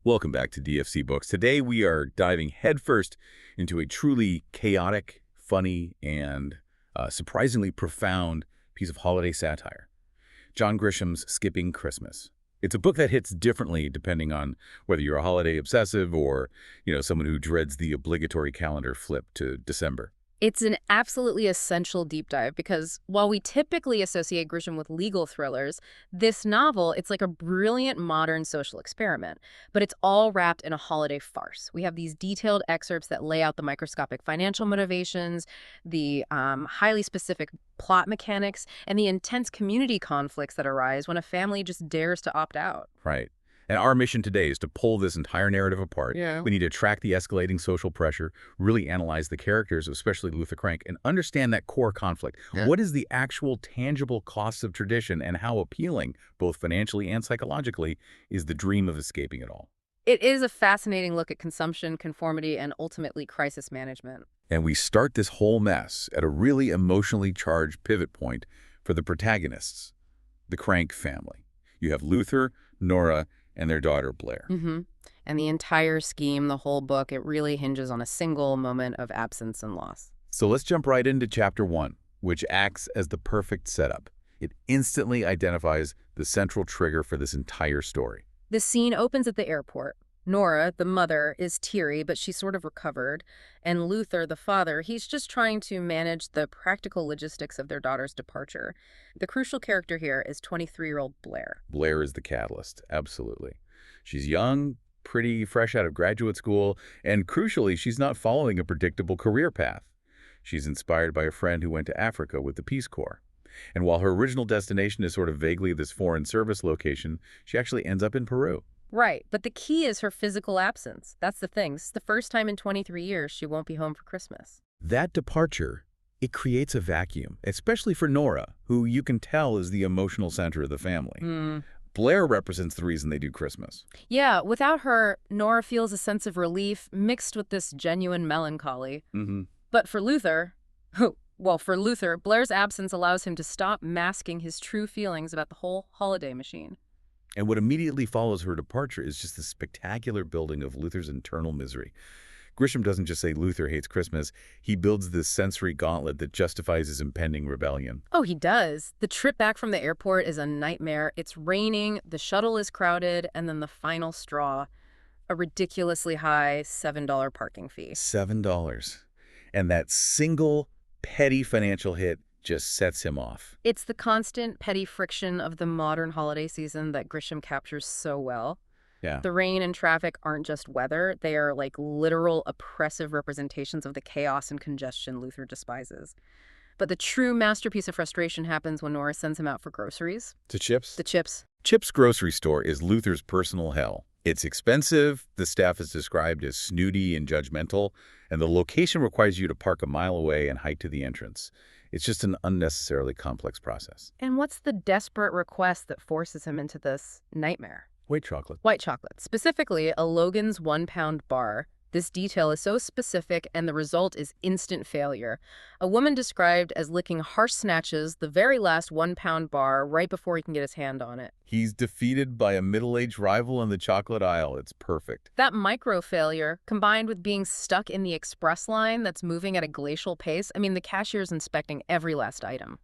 Welcome back to DFC Books. Today we are diving headfirst into a truly chaotic, funny, and surprisingly profound piece of holiday satire. John Grisham's Skipping Christmas. It's a book that hits differently depending on whether you're a holiday obsessive or, someone who dreads the obligatory calendar flip to December. It's an absolutely essential deep dive because while we typically associate Grisham with legal thrillers, this novel, it's like a brilliant modern social experiment, but it's all wrapped in a holiday farce. We have these detailed excerpts that lay out the microscopic financial motivations, the highly specific plot mechanics, and the intense community conflicts that arise when a family just dares to opt out. Right. And our mission today is to pull this entire narrative apart. Yeah. We need to track the escalating social pressure, really analyze the characters, especially Luther Crank, and understand that core conflict. Yeah. What is the actual tangible costs of tradition and how appealing, both financially and psychologically, is the dream of escaping it all? It is a fascinating look at consumption, conformity, and ultimately crisis management. And we start this whole mess at a really emotionally charged pivot point for the protagonists, the Crank family. You have Luther, Nora, and their daughter, Blair. And the entire scheme, the whole book, it really hinges on a single moment of absence and loss. So let's jump right into Chapter 1, which acts as the perfect setup. It instantly identifies the central trigger for this entire story. The scene opens at the airport. Nora, the mother, is teary, but she's sort of recovered. And Luther, the father, he's just trying to manage the practical logistics of their daughter's departure. The crucial character here is 23-year-old Blair. Blair is the catalyst, absolutely. She's young, pretty, fresh out of graduate school, and crucially, she's not following a predictable career path. She's inspired by a friend who went to Africa with the Peace Corps. And while her original destination is sort of vaguely this foreign service location, she actually ends up in Peru. Right, but the key is her physical absence. That's the thing. This is the first time in 23 years she won't be home for Christmas. That departure, it creates a vacuum, especially for Nora, who you can tell is the emotional center of the family. Blair represents the reason they do Christmas. Yeah, without her, Nora feels a sense of relief mixed with this genuine melancholy. But for Luther, Blair's absence allows him to stop masking his true feelings about the whole holiday machine. And what immediately follows her departure is just the spectacular building of Luther's internal misery. Grisham doesn't just say Luther hates Christmas. He builds this sensory gauntlet that justifies his impending rebellion. Oh, he does. The trip back from the airport is a nightmare. It's raining, the shuttle is crowded, and then the final straw, a ridiculously high $7 parking fee. $7. And that single petty financial hit just sets him off. It's the constant petty friction of the modern holiday season that Grisham captures so well. Yeah. The rain and traffic aren't just weather. They are like literal oppressive representations of the chaos and congestion Luther despises. But the true masterpiece of frustration happens when Nora sends him out for groceries. To Chips? The Chips. Chips grocery store is Luther's personal hell. It's expensive, the staff is described as snooty and judgmental, and the location requires you to park a mile away and hike to the entrance. It's just an unnecessarily complex process. And what's the desperate request that forces him into this nightmare? White chocolate. White chocolate. Specifically, a Logan's 1-pound bar. This detail is so specific, and the result is instant failure. A woman described as licking harsh snatches the very last 1-pound bar right before he can get his hand on it. He's defeated by a middle-aged rival in the chocolate aisle. It's perfect. That micro-failure, combined with being stuck in the express line that's moving at a glacial pace, the cashier's inspecting every last item.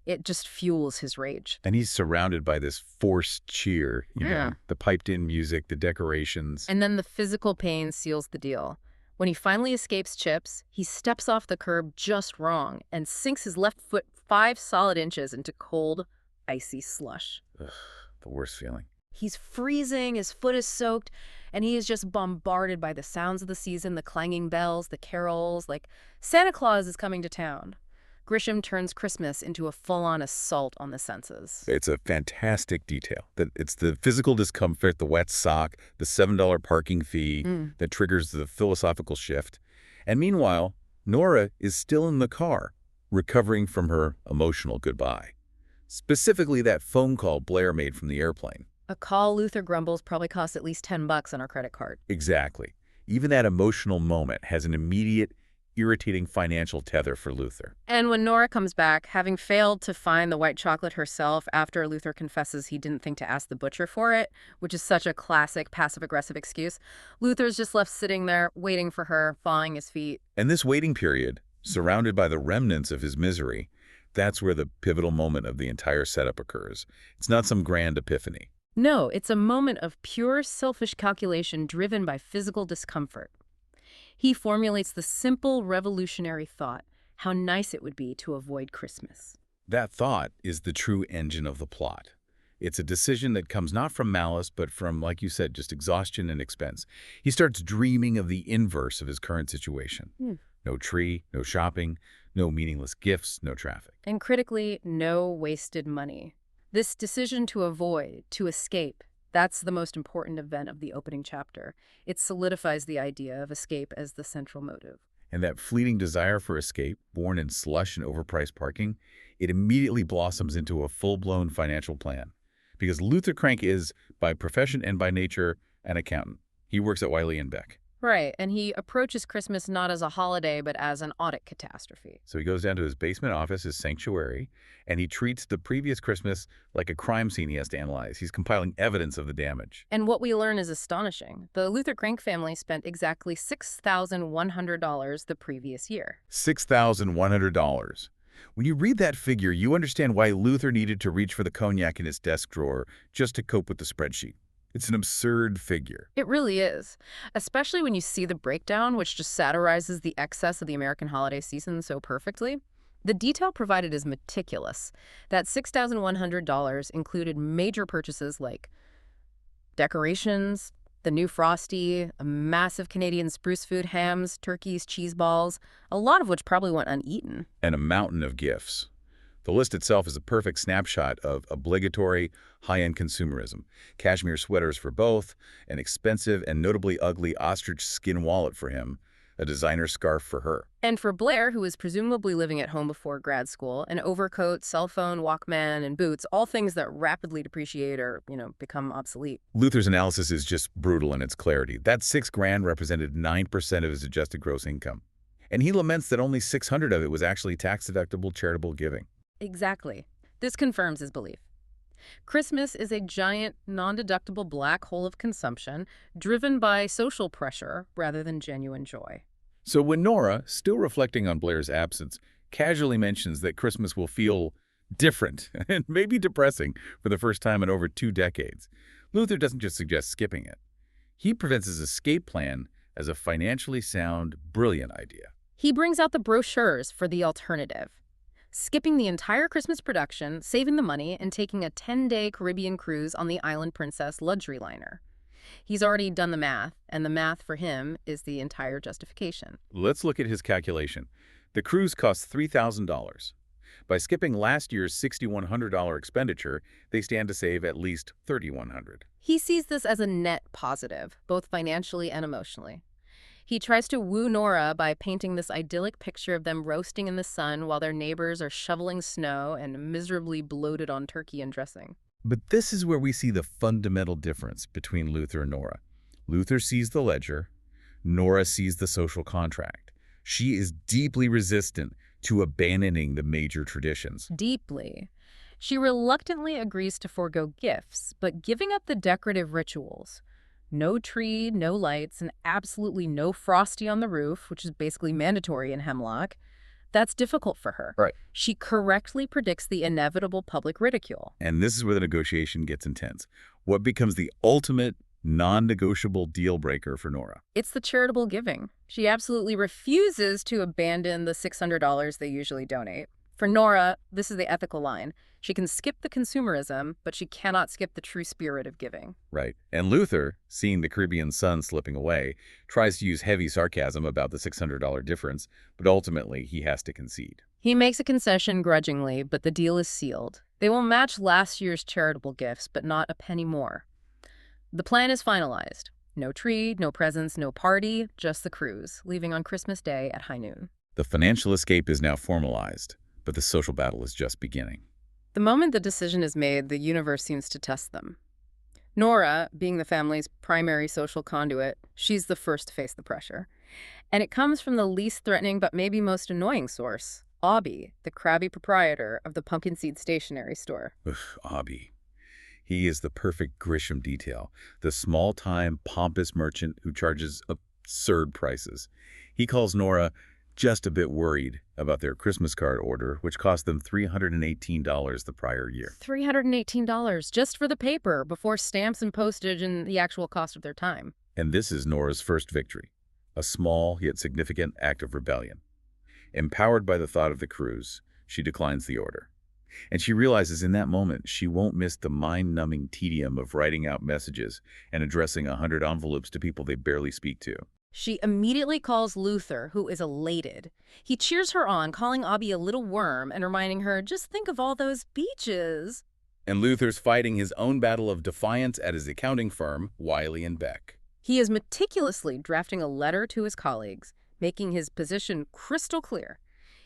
It just fuels his rage. And he's surrounded by this forced cheer, you know, the piped-in music, the decorations. And then the physical pain seals the deal. When he finally escapes Chips, he steps off the curb just wrong and sinks his left foot 5 solid inches into cold, icy slush. Ugh, the worst feeling. He's freezing, his foot is soaked, and he is just bombarded by the sounds of the season, the clanging bells, the carols, like Santa Claus is coming to town. Grisham turns Christmas into a full-on assault on the senses. It's a fantastic detail. That it's the physical discomfort, the wet sock, the $7 parking fee that triggers the philosophical shift. And meanwhile, Nora is still in the car, recovering from her emotional goodbye. Specifically that phone call Blair made from the airplane. A call, Luther grumbles, probably costs at least $10 on our credit card. Exactly. Even that emotional moment has an immediate, irritating financial tether for Luther. And when Nora comes back, having failed to find the white chocolate herself after Luther confesses he didn't think to ask the butcher for it, which is such a classic passive-aggressive excuse, Luther's just left sitting there, waiting for her, thawing his feet. And this waiting period, surrounded by the remnants of his misery, that's where the pivotal moment of the entire setup occurs. It's not some grand epiphany. No, it's a moment of pure selfish calculation driven by physical discomfort. He formulates the simple revolutionary thought, how nice it would be to avoid Christmas. That thought is the true engine of the plot. It's a decision that comes not from malice, but from, like you said, just exhaustion and expense. He starts dreaming of the inverse of his current situation. No tree, no shopping, no meaningless gifts, no traffic. And critically, no wasted money. This decision to avoid, to escape, that's the most important event of the opening chapter. It solidifies the idea of escape as the central motive. And that fleeting desire for escape, born in slush and overpriced parking, it immediately blossoms into a full-blown financial plan. Because Luther Crank is, by profession and by nature, an accountant. He works at Wiley & Beck. Right, and he approaches Christmas not as a holiday, but as an audit catastrophe. So he goes down to his basement office, his sanctuary, and he treats the previous Christmas like a crime scene he has to analyze. He's compiling evidence of the damage. And what we learn is astonishing. The Luther Crank family spent exactly $6,100 the previous year. $6,100. When you read that figure, you understand why Luther needed to reach for the cognac in his desk drawer just to cope with the spreadsheet. It's an absurd figure. It really is, especially when you see the breakdown, which just satirizes the excess of the American holiday season so perfectly. The detail provided is meticulous. That $6,100 included major purchases like decorations, the new Frosty, a massive Canadian spruce food, hams, turkeys, cheese balls, a lot of which probably went uneaten. And a mountain of gifts. The list itself is a perfect snapshot of obligatory, high-end consumerism. Cashmere sweaters for both, an expensive and notably ugly ostrich skin wallet for him, a designer scarf for her. And for Blair, who was presumably living at home before grad school, an overcoat, cell phone, Walkman, and boots, all things that rapidly depreciate or, become obsolete. Luther's analysis is just brutal in its clarity. That $6,000 represented 9% of his adjusted gross income. And he laments that only $600 of it was actually tax-deductible charitable giving. Exactly. This confirms his belief. Christmas is a giant, non-deductible black hole of consumption driven by social pressure rather than genuine joy. So when Nora, still reflecting on Blair's absence, casually mentions that Christmas will feel different and maybe depressing for the first time in over 2 decades, Luther doesn't just suggest skipping it. He presents his escape plan as a financially sound, brilliant idea. He brings out the brochures for the alternative. Skipping the entire Christmas production, saving the money, and taking a 10-day Caribbean cruise on the Island Princess luxury liner. He's already done the math, and the math for him is the entire justification. Let's look at his calculation. The cruise costs $3,000. By skipping last year's $6,100 expenditure, they stand to save at least $3,100. He sees this as a net positive, both financially and emotionally. He tries to woo Nora by painting this idyllic picture of them roasting in the sun while their neighbors are shoveling snow and miserably bloated on turkey and dressing. But this is where we see the fundamental difference between Luther and Nora. Luther sees the ledger. Nora sees the social contract. She is deeply resistant to abandoning the major traditions. Deeply. She reluctantly agrees to forego gifts, but giving up the decorative rituals. No tree, no lights, and absolutely no Frosty on the roof, which is basically mandatory in Hemlock. That's difficult for her. Right. She correctly predicts the inevitable public ridicule. And this is where the negotiation gets intense. What becomes the ultimate non-negotiable deal breaker for Nora? It's the charitable giving. She absolutely refuses to abandon the $600 they usually donate. For Nora, this is the ethical line. She can skip the consumerism, but she cannot skip the true spirit of giving. Right. And Luther, seeing the Caribbean sun slipping away, tries to use heavy sarcasm about the $600 difference, but ultimately he has to concede. He makes a concession grudgingly, but the deal is sealed. They will match last year's charitable gifts, but not a penny more. The plan is finalized. No tree, no presents, no party, just the cruise, leaving on Christmas Day at high noon. The financial escape is now formalized, but the social battle is just beginning. The moment the decision is made, the universe seems to test them. Nora, being the family's primary social conduit, she's the first to face the pressure. And it comes from the least threatening but maybe most annoying source, Aubie, the crabby proprietor of the pumpkin seed stationery store. Ugh, Aubie. He is the perfect Grisham detail, the small-time, pompous merchant who charges absurd prices. He calls Nora just a bit worried about their Christmas card order, which cost them $318 the prior year. $318 just for the paper, before stamps and postage and the actual cost of their time. And this is Nora's first victory, a small yet significant act of rebellion. Empowered by the thought of the cruise, she declines the order. And she realizes in that moment she won't miss the mind-numbing tedium of writing out messages and addressing 100 envelopes to people they barely speak to. She immediately calls Luther, who is elated. He cheers her on, calling Aubie a little worm and reminding her, just think of all those beaches. And Luther's fighting his own battle of defiance at his accounting firm, Wiley & Beck. He is meticulously drafting a letter to his colleagues, making his position crystal clear.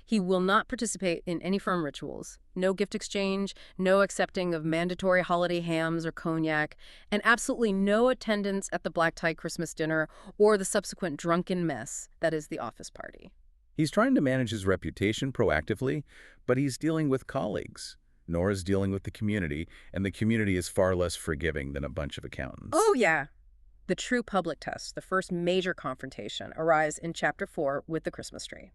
He will not participate in any firm rituals, no gift exchange, no accepting of mandatory holiday hams or cognac, and absolutely no attendance at the black-tie Christmas dinner or the subsequent drunken mess that is the office party. He's trying to manage his reputation proactively, but he's dealing with colleagues. Nora's dealing with the community, and the community is far less forgiving than a bunch of accountants. Oh, yeah. The true public test, the first major confrontation, arrives in Chapter 4 with the Christmas tree.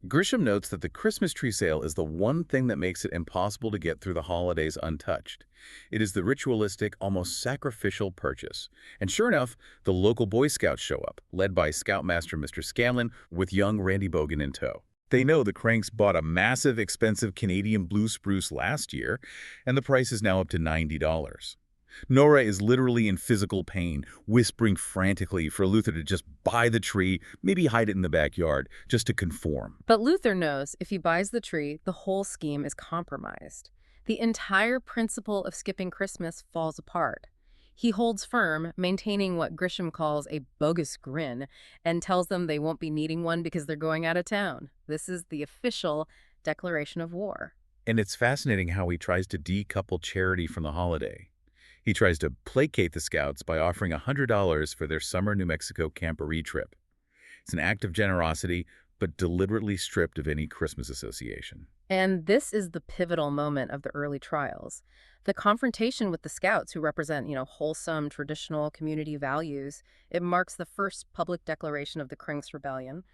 Grisham notes that the Christmas tree sale is the one thing that makes it impossible to get through the holidays untouched. It is the ritualistic, almost sacrificial purchase. And sure enough, the local Boy Scouts show up, led by Scoutmaster Mr. Scanlon, with young Randy Bogan in tow. They know the Cranks bought a massive, expensive Canadian blue spruce last year, and the price is now up to $90. Nora is literally in physical pain, whispering frantically for Luther to just buy the tree, maybe hide it in the backyard, just to conform. But Luther knows if he buys the tree, the whole scheme is compromised. The entire principle of skipping Christmas falls apart. He holds firm, maintaining what Grisham calls a bogus grin, and tells them they won't be needing one because they're going out of town. This is the official declaration of war. And it's fascinating how he tries to decouple charity from the holiday. He tries to placate the Scouts by offering $100 for their summer New Mexico camporee trip. It's an act of generosity, but deliberately stripped of any Christmas association. And this is the pivotal moment of the early trials. The confrontation with the Scouts, who represent, wholesome, traditional community values, it marks the first public declaration of the Cranks Rebellion.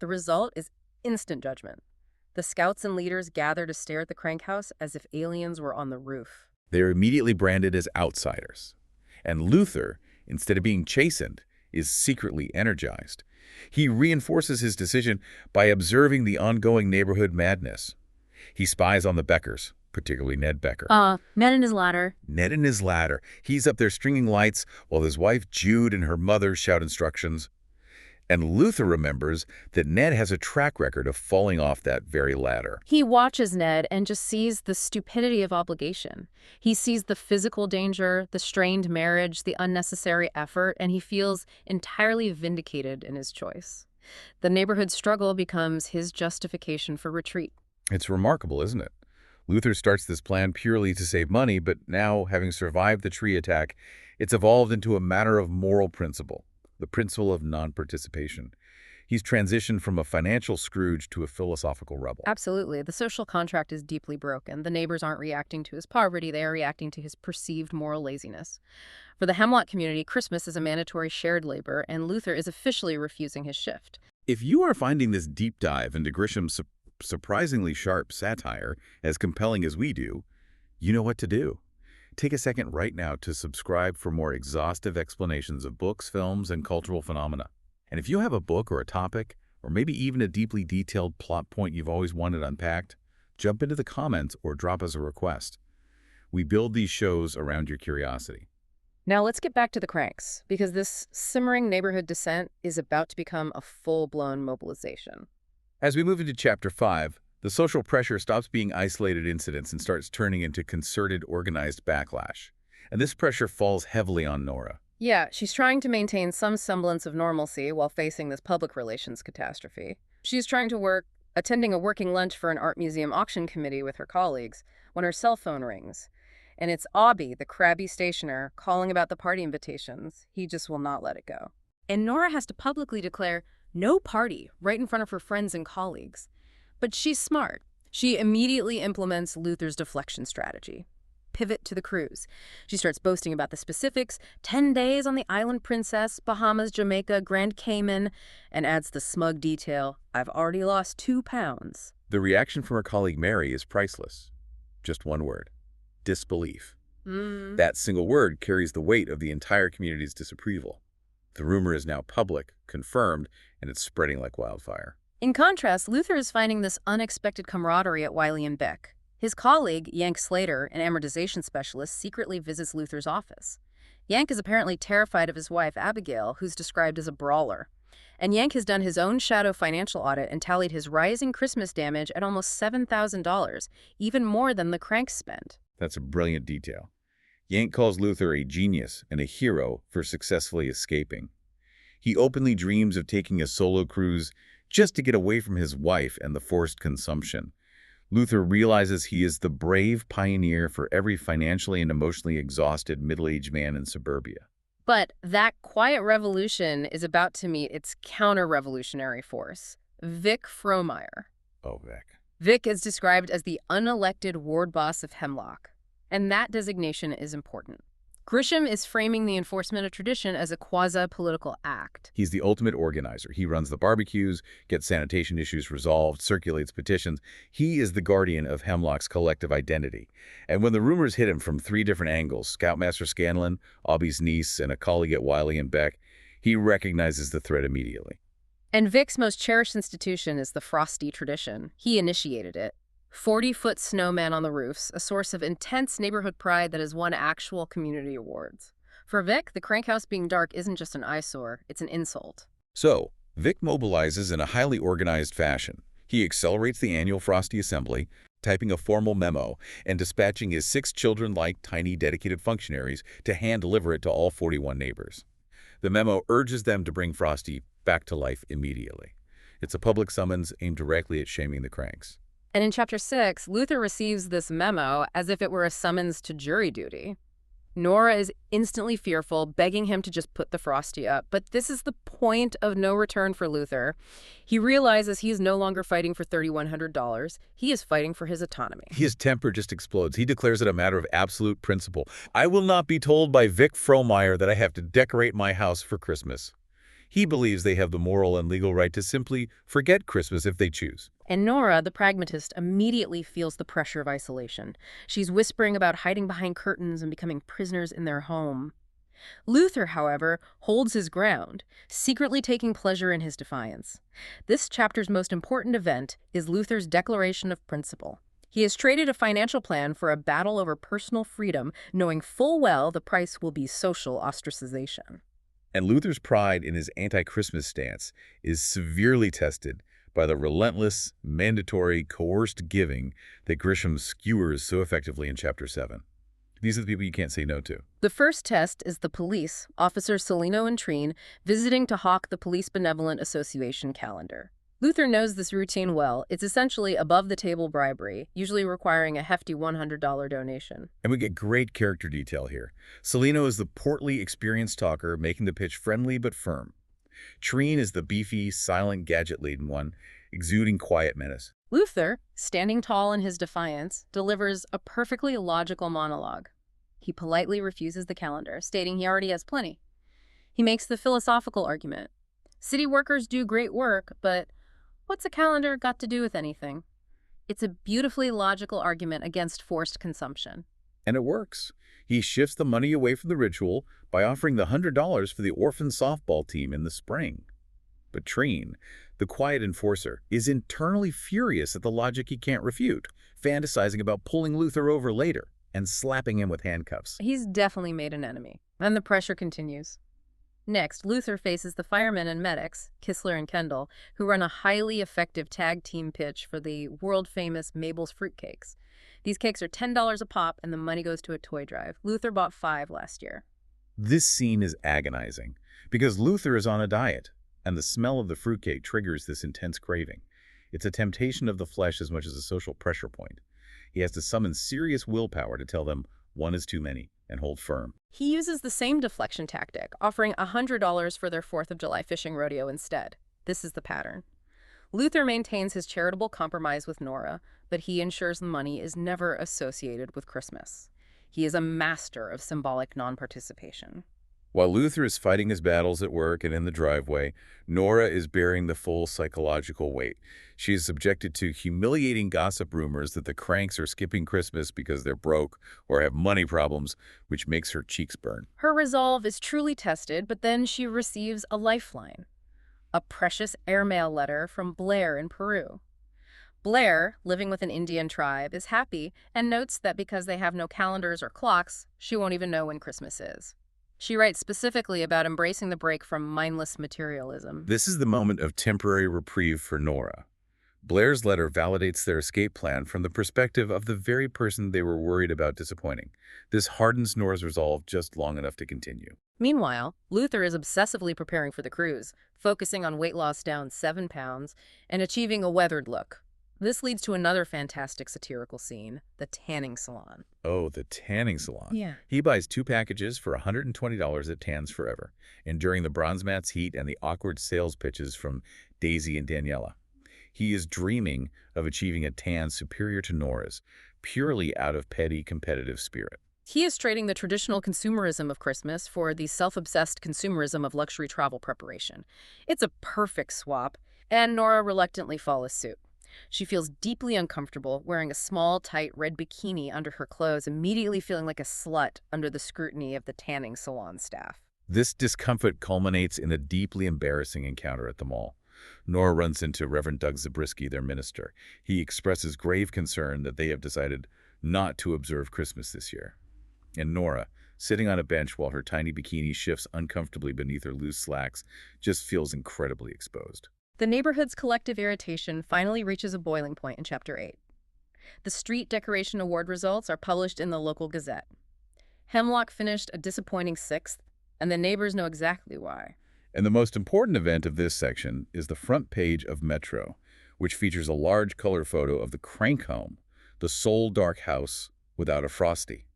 The result is instant judgment. The Scouts and leaders gather to stare at the Crank House as if aliens were on the roof. They're immediately branded as outsiders. And Luther, instead of being chastened, is secretly energized. He reinforces his decision by observing the ongoing neighborhood madness. He spies on the Beckers, particularly Ned Becker. Ned and his ladder. Ned and his ladder. He's up there stringing lights while his wife Jude and her mother shout instructions. And Luther remembers that Ned has a track record of falling off that very ladder. He watches Ned and just sees the stupidity of obligation. He sees the physical danger, the strained marriage, the unnecessary effort, and he feels entirely vindicated in his choice. The neighborhood struggle becomes his justification for retreat. It's remarkable, isn't it? Luther starts this plan purely to save money, but now, having survived the tree attack, it's evolved into a matter of moral principle. The principle of non-participation. He's transitioned from a financial Scrooge to a philosophical rebel. Absolutely. The social contract is deeply broken. The neighbors aren't reacting to his poverty. They are reacting to his perceived moral laziness. For the Hemlock community, Christmas is a mandatory shared labor, and Luther is officially refusing his shift. If you are finding this deep dive into Grisham's surprisingly sharp satire as compelling as we do, you know what to do. Take a second right now to subscribe for more exhaustive explanations of books, films, and cultural phenomena. And if you have a book or a topic, or maybe even a deeply detailed plot point you've always wanted unpacked, jump into the comments or drop us a request. We build these shows around your curiosity. Now let's get back to the Cranks, because this simmering neighborhood dissent is about to become a full-blown mobilization. As we move into Chapter 5, the social pressure stops being isolated incidents and starts turning into concerted, organized backlash. And this pressure falls heavily on Nora. Yeah, she's trying to maintain some semblance of normalcy while facing this public relations catastrophe. She's trying to attending a working lunch for an art museum auction committee with her colleagues when her cell phone rings. And it's Aubie, the crabby stationer, calling about the party invitations. He just will not let it go. And Nora has to publicly declare, No party, right in front of her friends and colleagues. But she's smart. She immediately implements Luther's deflection strategy. Pivot to the cruise. She starts boasting about the specifics, 10 days on the Island Princess, Bahamas, Jamaica, Grand Cayman, and adds the smug detail, I've already lost 2 pounds. The reaction from her colleague Mary is priceless. Just one word: disbelief. That single word carries the weight of the entire community's disapproval. The rumor is now public, confirmed, and it's spreading like wildfire. In contrast, Luther is finding this unexpected camaraderie at Wiley and Beck. His colleague, Yank Slater, an amortization specialist, secretly visits Luther's office. Yank is apparently terrified of his wife, Abigail, who's described as a brawler. And Yank has done his own shadow financial audit and tallied his rising Christmas damage at almost $7,000, even more than the cranks spent. That's a brilliant detail. Yank calls Luther a genius and a hero for successfully escaping. He openly dreams of taking a solo cruise just to get away from his wife and the forced consumption. Luther realizes he is the brave pioneer for every financially and emotionally exhausted middle-aged man in suburbia. But that quiet revolution is about to meet its counter-revolutionary force, Vic Frohmeyer. Oh, Vic. Vic is described as the unelected ward boss of Hemlock, and that designation is important. Grisham is framing the enforcement of tradition as a quasi-political act. He's the ultimate organizer. He runs the barbecues, gets sanitation issues resolved, circulates petitions. He is the guardian of Hemlock's collective identity. And when the rumors hit him from 3 different angles, Scoutmaster Scanlon, Aubie's niece, and a colleague at Wiley and Beck, he recognizes the threat immediately. And Vic's most cherished institution is the Frosty tradition. He initiated it. 40-foot snowman on the roofs, a source of intense neighborhood pride that has won actual community awards. For Vic, the crank house being dark isn't just an eyesore, it's an insult. So, Vic mobilizes in a highly organized fashion. He accelerates the annual Frosty Assembly, typing a formal memo and dispatching his 6 children like tiny dedicated functionaries to hand-deliver it to all 41 neighbors. The memo urges them to bring Frosty back to life immediately. It's a public summons aimed directly at shaming the cranks. And in Chapter 6, Luther receives this memo as if it were a summons to jury duty. Nora is instantly fearful, begging him to just put the Frosty up. But this is the point of no return for Luther. He realizes he is no longer fighting for $3,100. He is fighting for his autonomy. His temper just explodes. He declares it a matter of absolute principle. I will not be told by Vic Frohmeyer that I have to decorate my house for Christmas. He believes they have the moral and legal right to simply forget Christmas if they choose. And Nora, the pragmatist, immediately feels the pressure of isolation. She's whispering about hiding behind curtains and becoming prisoners in their home. Luther, however, holds his ground, secretly taking pleasure in his defiance. This chapter's most important event is Luther's declaration of principle. He has traded a financial plan for a battle over personal freedom, knowing full well the price will be social ostracization. And Luther's pride in his anti-Christmas stance is severely tested by the relentless, mandatory, coerced giving that Grisham skewers so effectively in Chapter 7. These are the people you can't say no to. The first test is the police, Officers Celino and Treen, visiting to hawk the Police Benevolent Association calendar. Luther knows this routine well. It's essentially above-the-table bribery, usually requiring a hefty $100 donation. And we get great character detail here. Celino is the portly, experienced talker, making the pitch friendly but firm. Treen is the beefy, silent, gadget-laden one, exuding quiet menace. Luther, standing tall in his defiance, delivers a perfectly logical monologue. He politely refuses the calendar, stating he already has plenty. He makes the philosophical argument. City workers do great work, but what's a calendar got to do with anything? It's a beautifully logical argument against forced consumption. And it works. He shifts the money away from the ritual by offering the $100 for the orphan softball team in the spring. But Treen, the quiet enforcer, is internally furious at the logic he can't refute, fantasizing about pulling Luther over later and slapping him with handcuffs. He's definitely made an enemy, and the pressure continues. Next, Luther faces the firemen and medics, Kistler and Kendall, who run a highly effective tag team pitch for the world-famous Mabel's fruitcakes. These cakes are $10 a pop, and the money goes to a toy drive. Luther bought 5 last year. This scene is agonizing because Luther is on a diet, and the smell of the fruitcake triggers this intense craving. It's a temptation of the flesh as much as a social pressure point. He has to summon serious willpower to tell them one is too many and hold firm. He uses the same deflection tactic, offering $100 for their 4th of July fishing rodeo instead. This is the pattern. Luther maintains his charitable compromise with Nora, but he ensures the money is never associated with Christmas. He is a master of symbolic non-participation. While Luther is fighting his battles at work and in the driveway, Nora is bearing the full psychological weight. She is subjected to humiliating gossip rumors that the cranks are skipping Christmas because they're broke or have money problems, which makes her cheeks burn. Her resolve is truly tested, but then she receives a lifeline. A precious airmail letter from Blair in Peru. Blair, living with an Indian tribe, is happy and notes that because they have no calendars or clocks, she won't even know when Christmas is. She writes specifically about embracing the break from mindless materialism. This is the moment of temporary reprieve for Nora. Blair's letter validates their escape plan from the perspective of the very person they were worried about disappointing. This hardens Nora's resolve just long enough to continue. Meanwhile, Luther is obsessively preparing for the cruise, focusing on weight loss down 7 pounds and achieving a weathered look. This leads to another fantastic satirical scene, the tanning salon. Oh, the tanning salon. Yeah. He buys 2 packages for $120 at Tans Forever, enduring the bronze mat's heat and the awkward sales pitches from Daisy and Daniela. He is dreaming of achieving a tan superior to Nora's, purely out of petty competitive spirit. He is trading the traditional consumerism of Christmas for the self-obsessed consumerism of luxury travel preparation. It's a perfect swap, and Nora reluctantly follows suit. She feels deeply uncomfortable wearing a small, tight red bikini under her clothes, immediately feeling like a slut under the scrutiny of the tanning salon staff. This discomfort culminates in a deeply embarrassing encounter at the mall. Nora runs into Reverend Doug Zabriskie, their minister. He expresses grave concern that they have decided not to observe Christmas this year. And Nora, sitting on a bench while her tiny bikini shifts uncomfortably beneath her loose slacks, just feels incredibly exposed. The neighborhood's collective irritation finally reaches a boiling point in Chapter 8. The Street Decoration Award results are published in the local Gazette. Hemlock finished a disappointing 6th, and the neighbors know exactly why. And the most important event of this section is the front page of Metro, which features a large color photo of the Crank home, the sole dark house without a Frosty,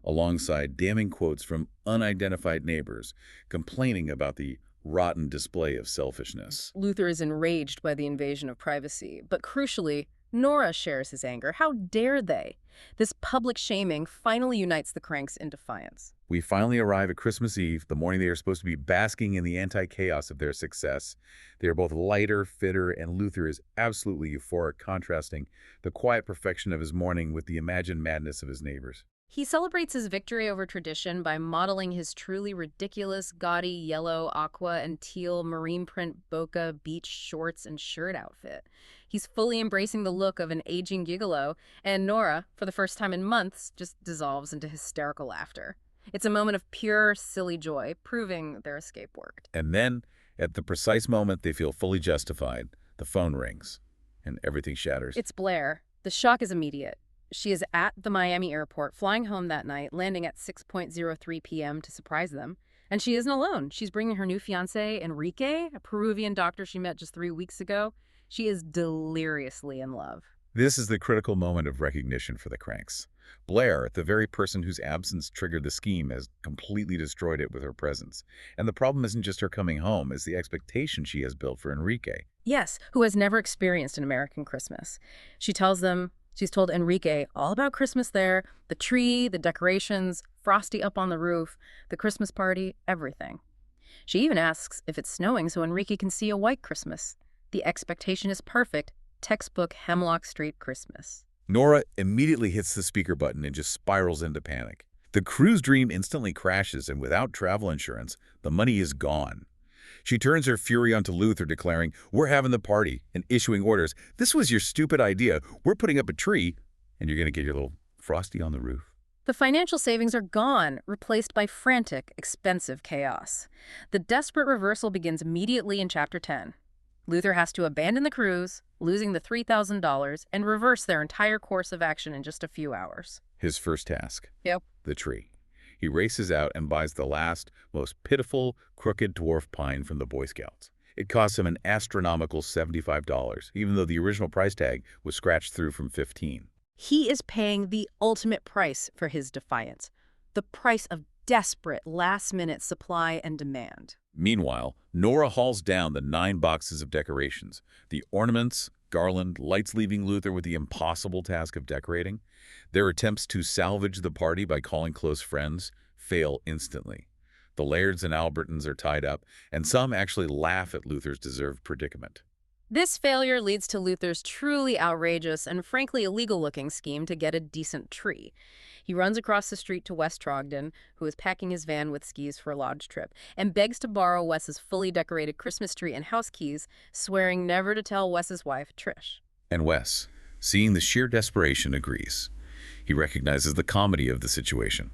alongside damning quotes from unidentified neighbors complaining about the rotten display of selfishness. Luther is enraged by the invasion of privacy, but crucially, Nora shares his anger. How dare they? This public shaming finally unites the Cranks in defiance. We finally arrive at Christmas Eve, the morning they are supposed to be basking in the anti-chaos of their success. They are both lighter, fitter, and Luther is absolutely euphoric, contrasting the quiet perfection of his morning with the imagined madness of his neighbors. He celebrates his victory over tradition by modeling his truly ridiculous, gaudy yellow, aqua, and teal marine print bokeh beach shorts and shirt outfit. He's fully embracing the look of an aging gigolo, and Nora, for the first time in months, just dissolves into hysterical laughter. It's a moment of pure, silly joy, proving their escape worked. And then, at the precise moment they feel fully justified, the phone rings, and everything shatters. It's Blair. The shock is immediate. She is at the Miami airport, flying home that night, landing at 6:03 p.m. to surprise them. And she isn't alone. She's bringing her new fiancé, Enrique, a Peruvian doctor she met just 3 weeks ago. She is deliriously in love. This is the critical moment of recognition for the Cranks. Blair, the very person whose absence triggered the scheme, has completely destroyed it with her presence. And the problem isn't just her coming home, it's the expectation she has built for Enrique. Yes, who has never experienced an American Christmas. She's told Enrique all about Christmas there, the tree, the decorations, Frosty up on the roof, the Christmas party, everything. She even asks if it's snowing so Enrique can see a white Christmas. The expectation is perfect, textbook Hemlock Street Christmas. Nora immediately hits the speaker button and just spirals into panic. The cruise dream instantly crashes, and without travel insurance, the money is gone. She turns her fury onto Luther, declaring, "We're having the party," and issuing orders. "This was your stupid idea. We're putting up a tree, and you're going to get your little Frosty on the roof." The financial savings are gone, replaced by frantic, expensive chaos. The desperate reversal begins immediately in Chapter 10. Luther has to abandon the cruise, losing the $3,000, and reverse their entire course of action in just a few hours. His first task. Yep. The tree. He races out and buys the last, most pitiful, crooked dwarf pine from the Boy Scouts. It costs him an astronomical $75, even though the original price tag was scratched through from $15. He is paying the ultimate price for his defiance, the price of desperate last-minute supply and demand. Meanwhile, Nora hauls down the 9 boxes of decorations, the ornaments, garland, lights, leaving Luther with the impossible task of decorating. Their attempts to salvage the party by calling close friends fail instantly. The Lairds and Albertons are tied up, and some actually laugh at Luther's deserved predicament. This failure leads to Luther's truly outrageous and frankly illegal-looking scheme to get a decent tree. He runs across the street to Wes Trogdon, who is packing his van with skis for a lodge trip, and begs to borrow Wes's fully decorated Christmas tree and house keys, swearing never to tell Wes's wife, Trish. And Wes, seeing the sheer desperation, agrees. He recognizes the comedy of the situation.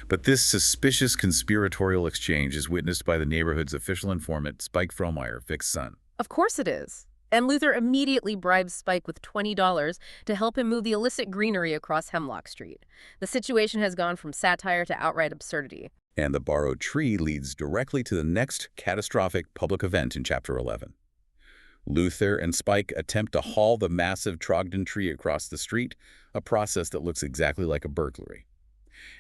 But this suspicious conspiratorial exchange is witnessed by the neighborhood's official informant, Spike Frohmeyer, Vic's son. Of course it is. And Luther immediately bribes Spike with $20 to help him move the illicit greenery across Hemlock Street. The situation has gone from satire to outright absurdity. And the borrowed tree leads directly to the next catastrophic public event in Chapter 11. Luther and Spike attempt to haul the massive Trogdon tree across the street, a process that looks exactly like a burglary.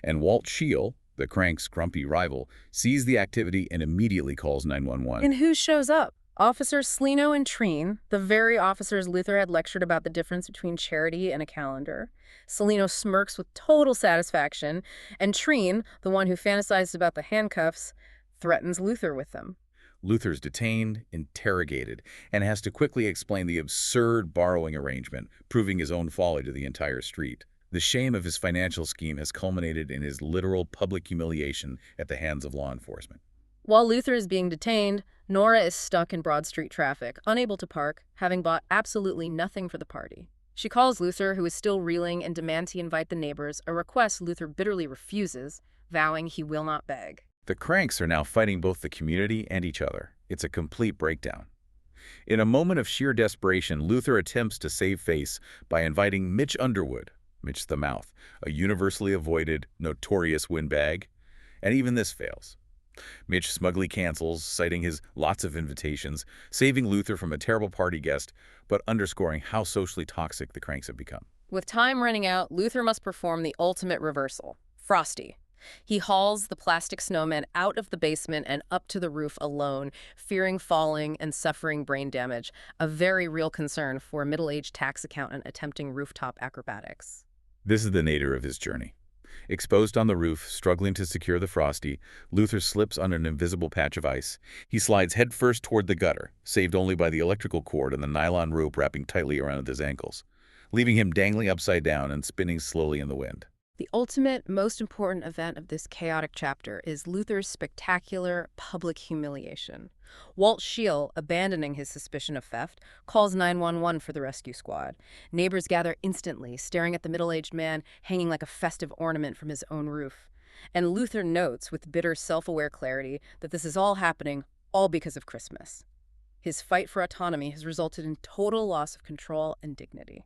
And Walt Scheel, the Cranks' grumpy rival, sees the activity and immediately calls 911. And who shows up? Officers Slino and Treen, the very officers Luther had lectured about the difference between charity and a calendar. Salino smirks with total satisfaction, and Treen, the one who fantasized about the handcuffs, threatens Luther with them. Luther's detained, interrogated, and has to quickly explain the absurd borrowing arrangement, proving his own folly to the entire street. The shame of his financial scheme has culminated in his literal public humiliation at the hands of law enforcement. While Luther is being detained, Nora is stuck in Broad Street traffic, unable to park, having bought absolutely nothing for the party. She calls Luther, who is still reeling, and demands he invite the neighbors, a request Luther bitterly refuses, vowing he will not beg. The Cranks are now fighting both the community and each other. It's a complete breakdown. In a moment of sheer desperation, Luther attempts to save face by inviting Mitch Underwood, Mitch the Mouth, a universally avoided, notorious windbag, and even this fails. Mitch smugly cancels, citing his lots of invitations, saving Luther from a terrible party guest, but underscoring how socially toxic the Cranks have become. With time running out, Luther must perform the ultimate reversal. Frosty. He hauls the plastic snowman out of the basement and up to the roof alone, fearing falling and suffering brain damage, a very real concern for a middle-aged tax accountant attempting rooftop acrobatics. This is the nadir of his journey. Exposed on the roof, struggling to secure the Frosty, Luther slips on an invisible patch of ice. He slides headfirst toward the gutter, saved only by the electrical cord and the nylon rope wrapping tightly around his ankles, leaving him dangling upside down and spinning slowly in the wind. The ultimate, most important event of this chaotic chapter is Luther's spectacular public humiliation. Walt Scheel, abandoning his suspicion of theft, calls 911 for the rescue squad. Neighbors gather instantly, staring at the middle-aged man hanging like a festive ornament from his own roof. And Luther notes with bitter, self-aware clarity that this is all happening all because of Christmas. His fight for autonomy has resulted in total loss of control and dignity.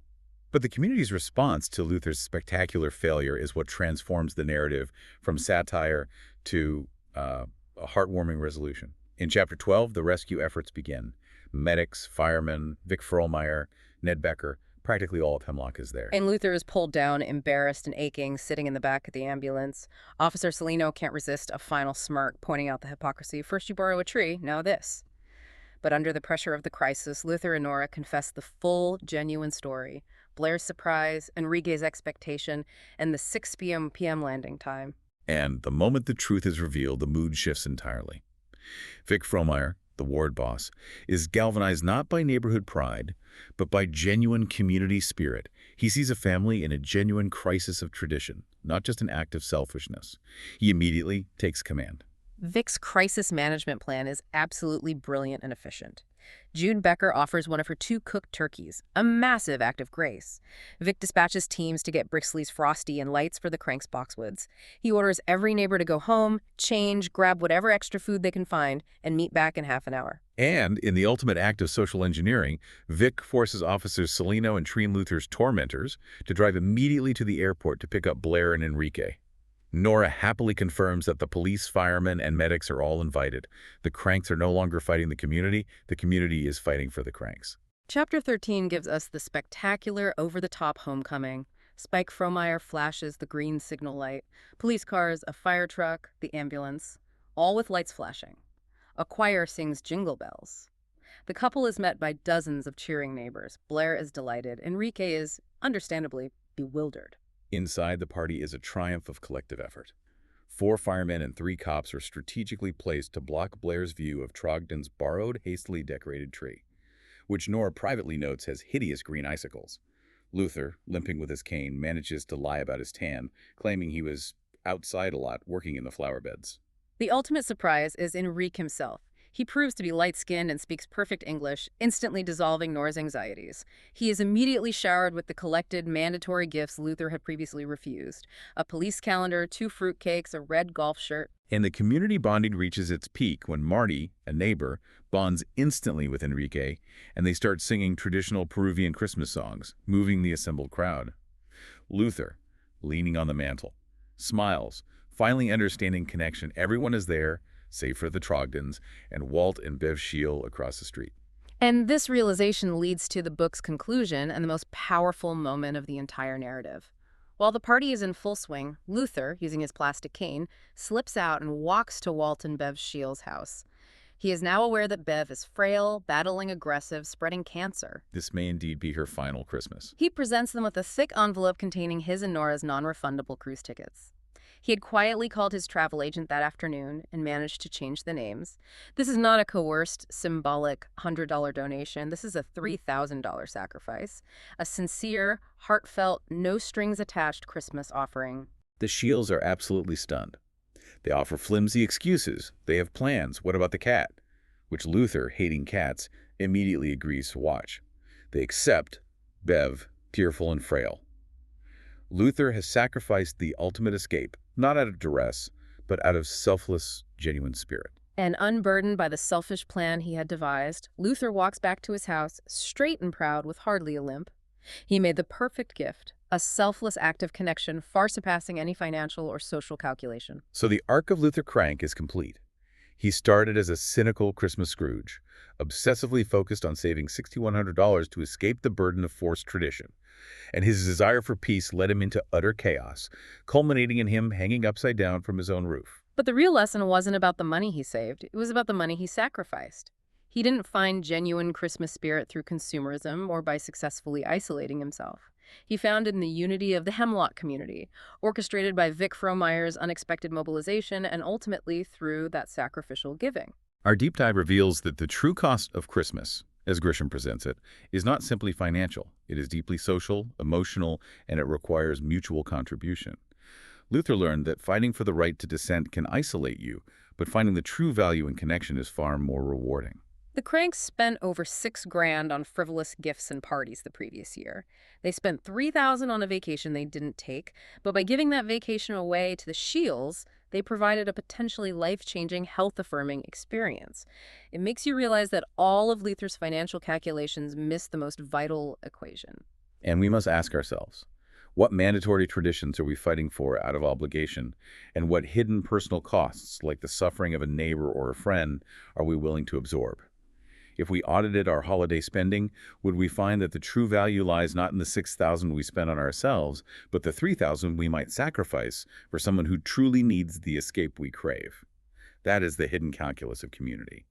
But the community's response to Luther's spectacular failure is what transforms the narrative from satire to a heartwarming resolution. In Chapter 12, the rescue efforts begin. Medics, firemen, Vic Frohmeyer, Ned Becker, practically all of Hemlock is there. And Luther is pulled down, embarrassed and aching, sitting in the back of the ambulance. Officer Salino can't resist a final smirk, pointing out the hypocrisy. First you borrow a tree, now this. But under the pressure of the crisis, Luther and Nora confess the full, genuine story. Blair's surprise, Enrique's expectation, and the 6 p.m. landing time. And the moment the truth is revealed, the mood shifts entirely. Vic Frohmeyer, the ward boss, is galvanized not by neighborhood pride, but by genuine community spirit. He sees a family in a genuine crisis of tradition, not just an act of selfishness. He immediately takes command. Vic's crisis management plan is absolutely brilliant and efficient. June Becker offers one of her 2 cooked turkeys, a massive act of grace. Vic dispatches teams to get Brixley's Frosty and lights for the Cranks boxwoods. He orders every neighbor to go home, change, grab whatever extra food they can find, and meet back in half an hour. And in the ultimate act of social engineering, Vic forces officers Salino and Treen Luther's tormentors to drive immediately to the airport to pick up Blair and Enrique. Nora happily confirms that the police, firemen, and medics are all invited. The Cranks are no longer fighting the community is fighting for the Cranks. Chapter 13 gives us the spectacular, over-the-top homecoming. Spike Fromeyer flashes the green signal light. Police cars, a fire truck, the ambulance, all with lights flashing. A choir sings Jingle Bells. The couple is met by dozens of cheering neighbors. Blair is delighted. Enrique is, understandably, bewildered. Inside, the party is a triumph of collective effort. 4 firemen and 3 cops are strategically placed to block Blair's view of Trogdon's borrowed, hastily decorated tree, which Nora privately notes has hideous green icicles. Luther, limping with his cane, manages to lie about his tan, claiming he was outside a lot working in the flower beds. The ultimate surprise is Enrique himself. He proves to be light-skinned and speaks perfect English, instantly dissolving Nora's anxieties. He is immediately showered with the collected, mandatory gifts Luther had previously refused. A police calendar, 2 fruitcakes, a red golf shirt. And the community bonding reaches its peak when Marty, a neighbor, bonds instantly with Enrique, and they start singing traditional Peruvian Christmas songs, moving the assembled crowd. Luther, leaning on the mantel, smiles, finally understanding connection. Everyone is there, save for the Trogdons, and Walt and Bev Scheel across the street. And this realization leads to the book's conclusion and the most powerful moment of the entire narrative. While the party is in full swing, Luther, using his plastic cane, slips out and walks to Walt and Bev Scheel's house. He is now aware that Bev is frail, battling aggressive, spreading cancer. This may indeed be her final Christmas. He presents them with a thick envelope containing his and Nora's non-refundable cruise tickets. He had quietly called his travel agent that afternoon and managed to change the names. This is not a coerced, symbolic $100 donation. This is a $3,000 sacrifice. A sincere, heartfelt, no-strings-attached Christmas offering. The Scheels are absolutely stunned. They offer flimsy excuses. They have plans. What about the cat? Which Luther, hating cats, immediately agrees to watch. They accept, Bev, tearful and frail. Luther has sacrificed the ultimate escape, not out of duress, but out of selfless, genuine spirit. And unburdened by the selfish plan he had devised, Luther walks back to his house, straight and proud with hardly a limp. He made the perfect gift, a selfless act of connection far surpassing any financial or social calculation. So the arc of Luther Crank is complete. He started as a cynical Christmas Scrooge, obsessively focused on saving $6,100 to escape the burden of forced tradition. And his desire for peace led him into utter chaos, culminating in him hanging upside down from his own roof. But the real lesson wasn't about the money he saved. It was about the money he sacrificed. He didn't find genuine Christmas spirit through consumerism or by successfully isolating himself. He found it in the unity of the Hemlock community, orchestrated by Vic Fromeyer's unexpected mobilization and ultimately through that sacrificial giving. Our deep dive reveals that the true cost of Christmas, as Grisham presents it, is not simply financial. It is deeply social, emotional, and it requires mutual contribution. Luther learned that fighting for the right to dissent can isolate you, but finding the true value in connection is far more rewarding. The Cranks spent over $6,000 on frivolous gifts and parties the previous year. They spent $3,000 on a vacation they didn't take, but by giving that vacation away to the Scheels, they provided a potentially life-changing, health-affirming experience. It makes you realize that all of Luther's financial calculations miss the most vital equation. And we must ask ourselves, what mandatory traditions are we fighting for out of obligation, and what hidden personal costs, like the suffering of a neighbor or a friend, are we willing to absorb? If we audited our holiday spending, would we find that the true value lies not in the $6,000 we spend on ourselves, but the $3,000 we might sacrifice for someone who truly needs the escape we crave? That is the hidden calculus of community.